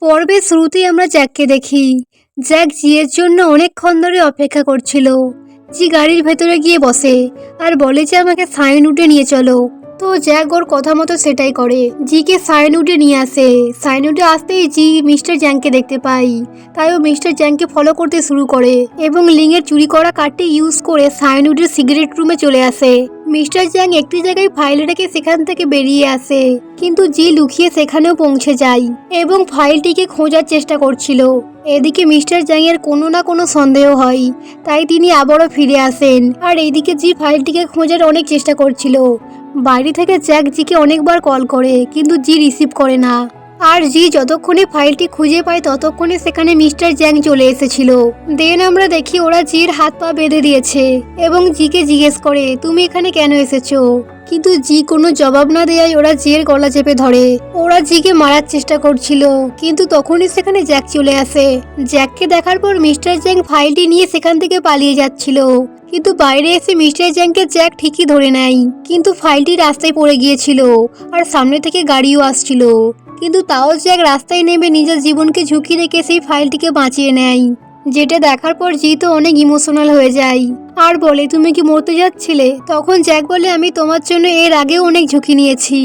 পর্বের শুরুতেই আমরা জ্যাককে দেখি। জ্যাক জিয়ের জন্য অনেকক্ষণ ধরে অপেক্ষা করছিল। জি গাড়ির ভেতরে গিয়ে বসে আর বলে যে আমাকে সাইনউডে নিয়ে চলো। তো জ্যাক ওর কথা মতো সেটাই করে, জিকে সাইনউডে নিয়ে আসে। সাইনউডে আসতেই জি মিস্টার জ্যাংকে দেখতে পাই, তাই ও মিস্টার জ্যাংকে ফলো করতে শুরু করে এবং লিংয়ের চুরি করা কার্ডটি ইউজ করে সাইনউডের সিগারেট রুমে চলে আসে। মিস্টার জ্যাং একটি জায়গায় ফাইল রেখে সেখান থেকে বেরিয়ে আসে, কিন্তু জি লুকিয়ে সেখানেও পৌঁছে যায় এবং ফাইলটিকে খোঁজার চেষ্টা করছিল। এদিকে মিস্টার জ্যাং এর কোনো না কোনো সন্দেহ হয়, তাই তিনি আবারও ফিরে আসেন। আর এইদিকে জি ফাইলটিকে খোঁজার অনেক চেষ্টা করছিল। বাইরে থেকে জ্যাক জিকে অনেকবার কল করে, কিন্তু জি রিসিভ করে না। আর জি যতক্ষণে ফাইলটি খুঁজে পায় ততক্ষণে সেখানে মিস্টার জ্যাং চলে এসেছিল। দেন আমরা দেখি ওরা জির হাত পা বেঁধে দিয়েছে এবং জিকে জিজ্ঞেস করে তুমি এখানে কেন এসেছো, কিন্তু জি কোনো জবাব না দেয়ায় ওরা জির গলা চেপে ধরে। ওরা জিকে মারার চেষ্টা করছিল, কিন্তু তখনই সেখানে জ্যাক চলে আসে। জ্যাককে দেখার পর মিস্টার জ্যাং ফাইলটি নিয়ে সেখান থেকে পালিয়ে যাচ্ছিল, কিন্তু বাইরে এসে মিস্টার জ্যাংকে জ্যাক ঠিকই ধরে নেয়। কিন্তু ফাইলটি রাস্তায় পড়ে গিয়েছিল আর সামনে থেকে গাড়িও আসছিল, কিন্তু তাও জ্যাক রাস্তায় নেমে নিজের জীবনকে ঝুঁকি রেখে সেই ফাইলটিকে বাঁচিয়ে নেয়। যেটা দেখার পর জি তো অনেক ইমোশনাল হয়ে যায় আর বলে তুমি কি মরতে যাচ্ছিলে। তখন জ্যাক বলে আমি তোমার জন্য এর আগেও অনেক ঝুঁকি নিয়েছি।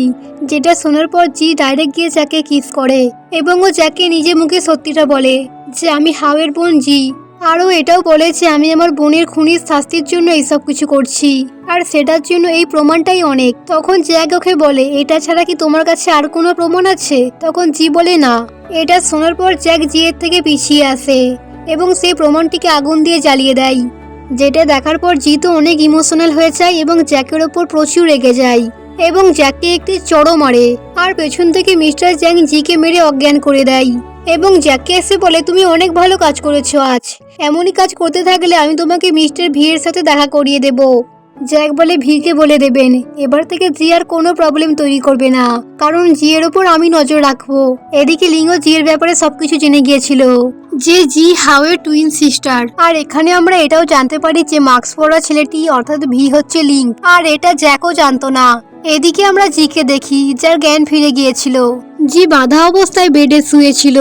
যেটা শোনার পর জি ডাইরেক্ট গিয়ে জ্যাককে কিস করে এবং ও জ্যাককে নিজে মুখে সত্যিটা বলে যে আমি হাওয়ের বোন জি। আরও এটাও বলে যে আমি আমার বোনের খুনির শাস্তির জন্য এইসব কিছু করছি আর সেটার জন্য এই প্রমাণটাই অনেক। তখন জ্যাক ওকে বলে এটা ছাড়া কি তোমার কাছে আর কোনো প্রমাণ আছে। তখন জি বলে না। এটা শোনার পর জ্যাক জিয়ের থেকে পিছিয়ে আসে এবং সেই প্রমাণটিকে আগুন দিয়ে জ্বালিয়ে দেয়। যেটা দেখার পর জি তো অনেক ইমোশনাল হয়ে যায় এবং জ্যাকের ওপর প্রচুর রেগে যায় এবং জ্যাককে একটি চড়ও মারে আর পেছন থেকে মিস্টার জ্যাং জিকে মেরে অজ্ঞান করে দেয় এবং জ্যাককে এসে বলে তুমি অনেক ভালো কাজ করেছো আজ, এমনই কাজ করতে থাকলে আমি তোমাকে মিস্টার ভিয়ের সাথে দেখা করিয়ে দেব। জ্যাক বলে ভিকে বলে দেবেন এবার থেকে জি আর কোনো প্রবলেম তৈরি করবে না, কারণ জিয়ের ওপর আমি নজর রাখবো। এদিকে লিঙ্গো জিয়ের ব্যাপারে সবকিছু জেনে গিয়েছিল যে জি হাওয়ের টুইন সিস্টার। আর এখানে আমরা এটাও জানতে পারি যে মাস্ক পরা ছেলেটি অর্থাৎ ভি হচ্ছে লিং, আর এটা জ্যাকও জানতো না। এদিকে আমরা জিকে দেখি যার জ্ঞান ফিরে গিয়েছিল। জি বাঁধা অবস্থায় বেডে শুয়েছিল।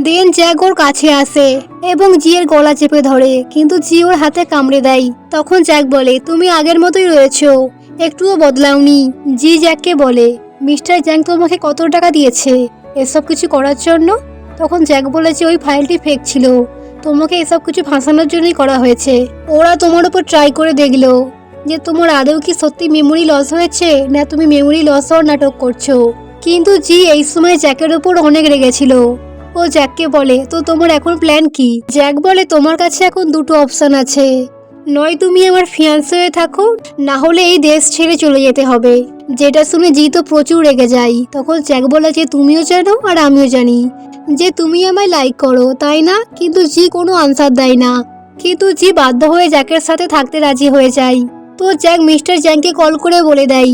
দেন জ্যাক ওর কাছে আসে এবং জিয়ের গলা চেপে ধরে, কিন্তু জি ওর হাতে কামড়ে দেয়। তখন জ্যাক বলে তুমি আগের মতোই রয়েছো, একটুও বদলাওনি। জি জ্যাককে বলে মিস্টার জ্যাং তোমাকে কত টাকা দিয়েছে এসব কিছু করার জন্য। তখন জ্যাক বলে যে ওই ফাইলটি ফেক ছিল, তোমাকে এসব কিছু ফাঁসানোর জন্যই করা হয়েছে। ওরা তোমার উপর ট্রাই করে দেখলো যে তোমার আদৌ কি সত্যি মেমোরি লস হয়েছে না তুমি মেমোরি লস হওয়ার নাটক করছো। কিন্তু জি এই সময় জ্যাকের উপর অনেক রেগেছিল। ও জ্যাককে বলে তো তোমার এখন প্ল্যান কি। জ্যাক বলে তোমার কাছে এখন দুটো অপশন আছে, নয় তুমি আমার ফিয়ান্সে হয়ে থাকো, না হলে এই দেশ ছেড়ে চলে যেতে হবে। যেটা শুনে জি তো প্রচুর রেগে যায়। তখন জ্যাক বলে যে তুমিও জানো আর আমিও জানি যে তুমি আমায় লাইক করো, তাই না। কিন্তু জি কোনো আনসার দেয় না, কিন্তু জি বাধ্য হয়ে জ্যাকের সাথে থাকতে রাজি হয়ে যায়। তো জ্যাক মিস্টার জ্যাংকে কল করে বলে দেয়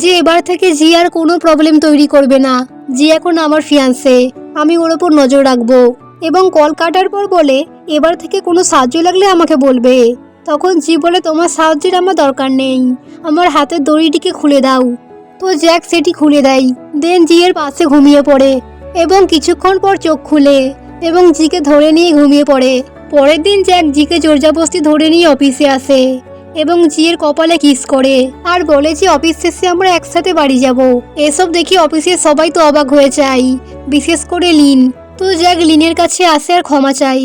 যে এবার থেকে জি আর কোনো প্রবলেম তৈরি করবে না, জি এখন আমার ফিয়ান্সে, আমি ওর ওপর নজর রাখবো। এবং কল কাটার পর বলে এবার থেকে কোনো সাহায্য লাগলে আমাকে বলবে। তখন জি বলে তোমার সাহায্যের আমার দরকার নেই, আমার হাতের দড়িটিকে খুলে দাও। তো জ্যাক সেটি খুলে দেয়। দেন জি এর পাশে ঘুমিয়ে পড়ে এবং কিছুক্ষণ পর চোখ খুলে এবং জিকে ধরে নিয়ে ঘুমিয়ে পড়ে। পরের দিন জ্যাক জিকে জোরজবরদস্তি ধরে নিয়ে অফিসে আসে এবং জিয়ের কপালে কিস করে আর বলে যে অফিস শেষে আমরা একসাথে বাড়ি যাব। এসব দেখে অফিসের সবাই তো অবাক হয়ে যায়, বিশেষ করে লিন। তো জ্যাক লিনের কাছে আসে আর ক্ষমা চাই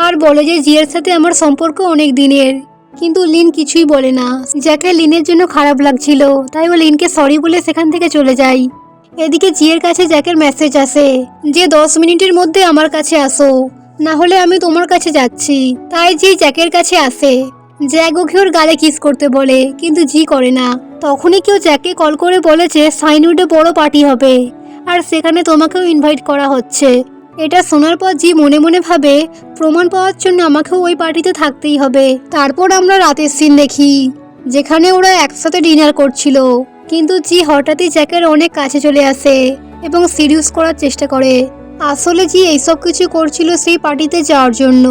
আর বলে যে জিয়ের সাথে আমার সম্পর্ক অনেক দিনের। কিন্তু লিন কিছুই বলে না। জ্যাকের লিনের জন্য খারাপ লাগছিল, তাই ও লিনকে সরি বলে সেখান থেকে চলে যায়। এদিকে জিয়ের কাছে জ্যাকের মেসেজ আসে যে 10 মিনিটের মধ্যে আমার কাছে আসো, না হলে আমি তোমার কাছে যাচ্ছি। তাই জি জ্যাকের কাছে আসে। জ্যাক ওকে ওর গালে কিস করতে বলে, কিন্তু জি করে না। তখনই কেউ জ্যাককে কল করে বলে যে সাইনউডে বড় পার্টি হবে আর সেখানে তোমাকেও ইনভাইট করা হচ্ছে। এটা শোনার পর জি মনে মনে ভাবে প্রমাণ পাওয়ার জন্য আমাকেও ওই পার্টিতে থাকতেই হবে। তারপর আমরা রাতের সিন দেখি যেখানে ওরা একসাথে ডিনার করছিল, কিন্তু জি হঠাৎই জ্যাকের অনেক কাছে চলে আসে এবং সিরিয়াস করার চেষ্টা করে। আসলে জি এইসব কিছু করছিল সেই পার্টিতে যাওয়ার জন্য,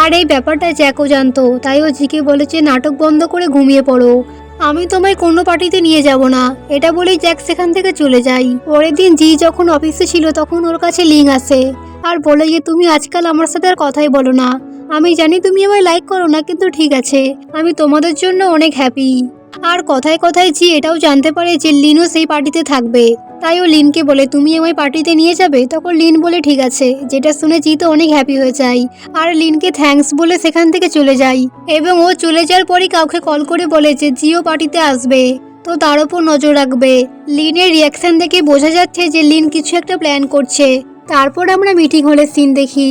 আর এই ব্যাপারটা জ্যাকও জানতো। তাই ও জিকে বলেছে নাটক বন্ধ করে ঘুমিয়ে পড়ো, আমি তোমায় কোনো পার্টিতে নিয়ে যাব না। এটা বলেই জ্যাক সেখান থেকে চলে যায়। পরের দিন জি যখন অফিসে ছিল তখন ওর কাছে লিং আসে আর বলে যে তুমি আজকাল আমার সাথে আর কথাই বলো না। আমি জানি তুমি আমায় লাইক করো না, কিন্তু ঠিক আছে, আমি তোমাদের জন্য অনেক হ্যাপি। আর কথায় কথায় জি এটাও জানতে পারে যে লিনও সেই পার্টিতে থাকবে। তাই ও লিনকে বলে তুমি আমায় পার্টিতে নিয়ে যাবে। তখন লিন বলে ঠিক আছে, যেটা শুনে জি তো অনেক হ্যাপি হয়ে যায় আর লিনকে থ্যাঙ্কস বলে সেখান থেকে চলে যায়। এবং ও চলে যাওয়ার পরই কাউকে কল করে বলে যে জিও পার্টিতে আসবে, তো তার উপর নজর রাখবে। লিনের রিয়াকশন দেখে বোঝা যাচ্ছে যে লিন কিছু একটা প্ল্যান করছে। তারপর আমরা মিটিং হলের সিন দেখি,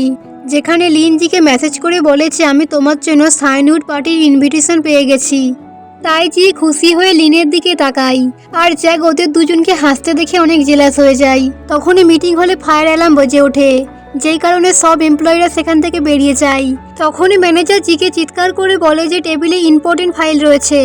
যেখানে লিন জিকে মেসেজ করে বলেছে আমি তোমার জন্য সাইনউড পার্টির ইনভিটেশন পেয়ে গেছি। তাই জি খুশি হয়ে লিনের দিকে তাকাই আর জ্যাক ওদের দুজনকে হাসতে দেখে অনেক জেলাস হয়ে যায়। তখনই মিটিং হলে ফায়ার অ্যালার্ম বেজে ওঠে, যেই কারণে সব এমপ্লয়িরা সেখান থেকে বেরিয়ে যায়। তখনই ম্যানেজার জিকে চিৎকার করে বলে যে টেবিলে ইম্পর্টেন্ট ফাইল রয়েছে,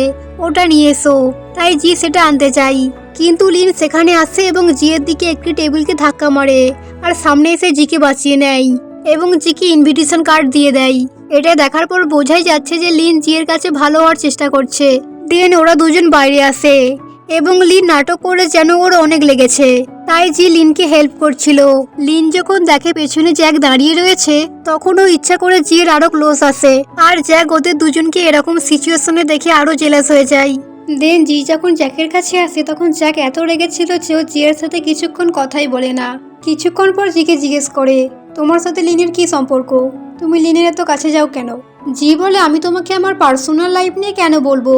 ওটা নিয়ে এসো। তাই জি সেটা আনতে চাই, কিন্তু লিন সেখানে আসে এবং জিয়ের দিকে একটি টেবিলকে ধাক্কা মারে আর সামনে এসে জিকে বাঁচিয়ে নেয় এবং জিকে ইনভিটেশন কার্ড দিয়ে দেয়। এটা দেখার পর বোঝাই যাচ্ছে যে লিন জিয়ের কাছে ভালো হওয়ার চেষ্টা করছে। দেন ওরা দুজন বাইরে আসে এবং লিন নাটক করে যেন ওর অনেক লেগেছে, তাই জি লিনকে হেল্প করছিল। লিন যখন দেখে পেছনে জ্যাক দাঁড়িয়ে রয়েছে, তখন ও ইচ্ছা করে জিয়ের আরো ক্লোজ আসে আর জ্যাক ওদের দুজনকে এরকম সিচুয়েশনে দেখে আরো জেলাস হয়ে যায়। দেন জি যখন জ্যাকের কাছে আসে, তখন জ্যাক এত রেগেছিল যে ও জিয়ের সাথে কিছুক্ষণ কথাই বলে না। কিছুক্ষণ পর জিকে জিজ্ঞেস করে তোমার সাথে লিনের কি সম্পর্ক, তুমি লিনের এত কাছে যাও কেন? জি বলে আমি তোমাকে আমার পার্সোনাল লাইফ নিয়ে কেন বলবো।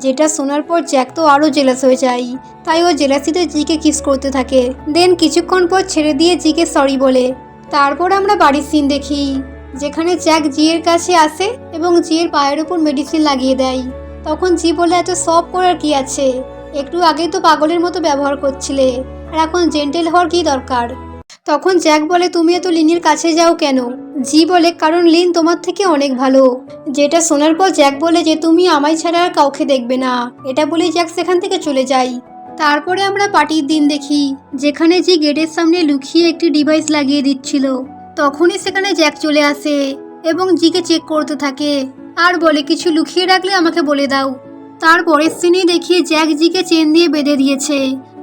যেটা শোনার পর জ্যাক তো আরো জেলাস হয়ে যায়, তাই ও জেলাসিতে জিকে কিস করতে থাকে। দেন কিছুক্ষণ পর ছেড়ে দিয়ে জিকে সরি বলে। তারপর আমরা বাড়ির সিন দেখি, যেখানে জ্যাক জিয়ের কাছে আসে এবং জিয়ের পায়ের উপর মেডিসিন লাগিয়ে দেয়। তখন জি বলে এত সব করার কি আছে, একটু আগেই তো পাগলের মতো ব্যবহার করছিলে, আর এখন জেন্টেল হওয়ার কি দরকার। তখন জ্যাক বলে তুমি এত লিনের কাছে যাও কেন? জি বলে কারণ লিন তোমার থেকে অনেক ভালো। যেটা শোনার পর জ্যাক বলে যে তুমি আমায় ছাড়া আর কাউকে দেখবে না। এটা বলে জ্যাক সেখান থেকে চলে যায়। তারপরে আমরা পার্টির দিন দেখি, যেখানে জি গেটের সামনে লুকিয়ে একটি ডিভাইস লাগিয়ে দিচ্ছিল। তখনই সেখানে জ্যাক চলে আসে এবং জিকে চেক করতে থাকে আর বলে কিছু লুকিয়ে রাখলে আমাকে বলে দাও। তারপরের সিনে দেখিয়ে জ্যাক জিকে চেন দিয়ে বেঁধে দিয়েছে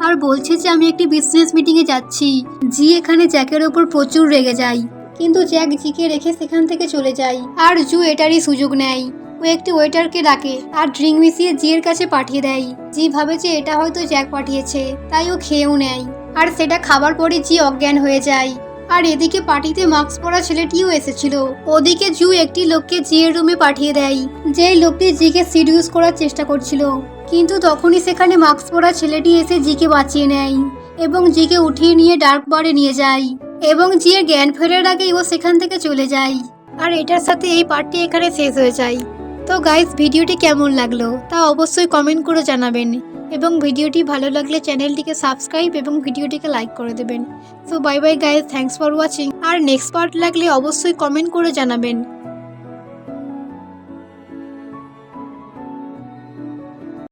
আর বলছে যে আমি একটি বিজনেস মিটিংয়ে যাচ্ছি। জি এখানে জ্যাকের ওপর প্রচুর রেগে যায়, কিন্তু জ্যাক জিকে রেখে সেখান থেকে চলে যায় আর জু এটারই সুযোগ নেয়। ও একটি ওয়েটারকে ডাকে আর ড্রিঙ্ক মিশিয়ে জিয়ের কাছে পাঠিয়ে দেয়। জি ভাবে যে এটা হয়তো জ্যাক পাঠিয়েছে, তাই ও খেয়েও নেয় আর সেটা খাবার পরে জি অজ্ঞান হয়ে যায়। আর এদিকে পার্টিতে মাস্ক পরা ছেলেটিও এসেছিল। ওদিকে জু একটি লোককে জিয়ের রুমে পাঠিয়ে দেয়, যেই লোকটি জিকে সিডিউস করার চেষ্টা করছিল। কিন্তু তখনই সেখানে মাস্ক পরা ছেলেটি এসে জিকে বাঁচিয়ে নেয় এবং জিকে উঠিয়ে নিয়ে ডার্ক বারে নিয়ে যায় এবং জিয়ের জ্ঞান ফেরার আগেই ও সেখান থেকে চলে যায়। আর এটার সাথে এই পার্টটি এখানে শেষ হয়ে যায়। তো গাইস, ভিডিওটি কেমন লাগলো তা অবশ্যই কমেন্ট করে জানাবেন এবং ভিডিওটি ভালো লাগলে চ্যানেলটিকে সাবস্ক্রাইব এবং ভিডিওটিকে লাইক করে দেবেন। So bye bye guys, thanks for watching. আর নেক্সট পার্ট লাগলে অবশ্যই কমেন্ট করে জানাবেন।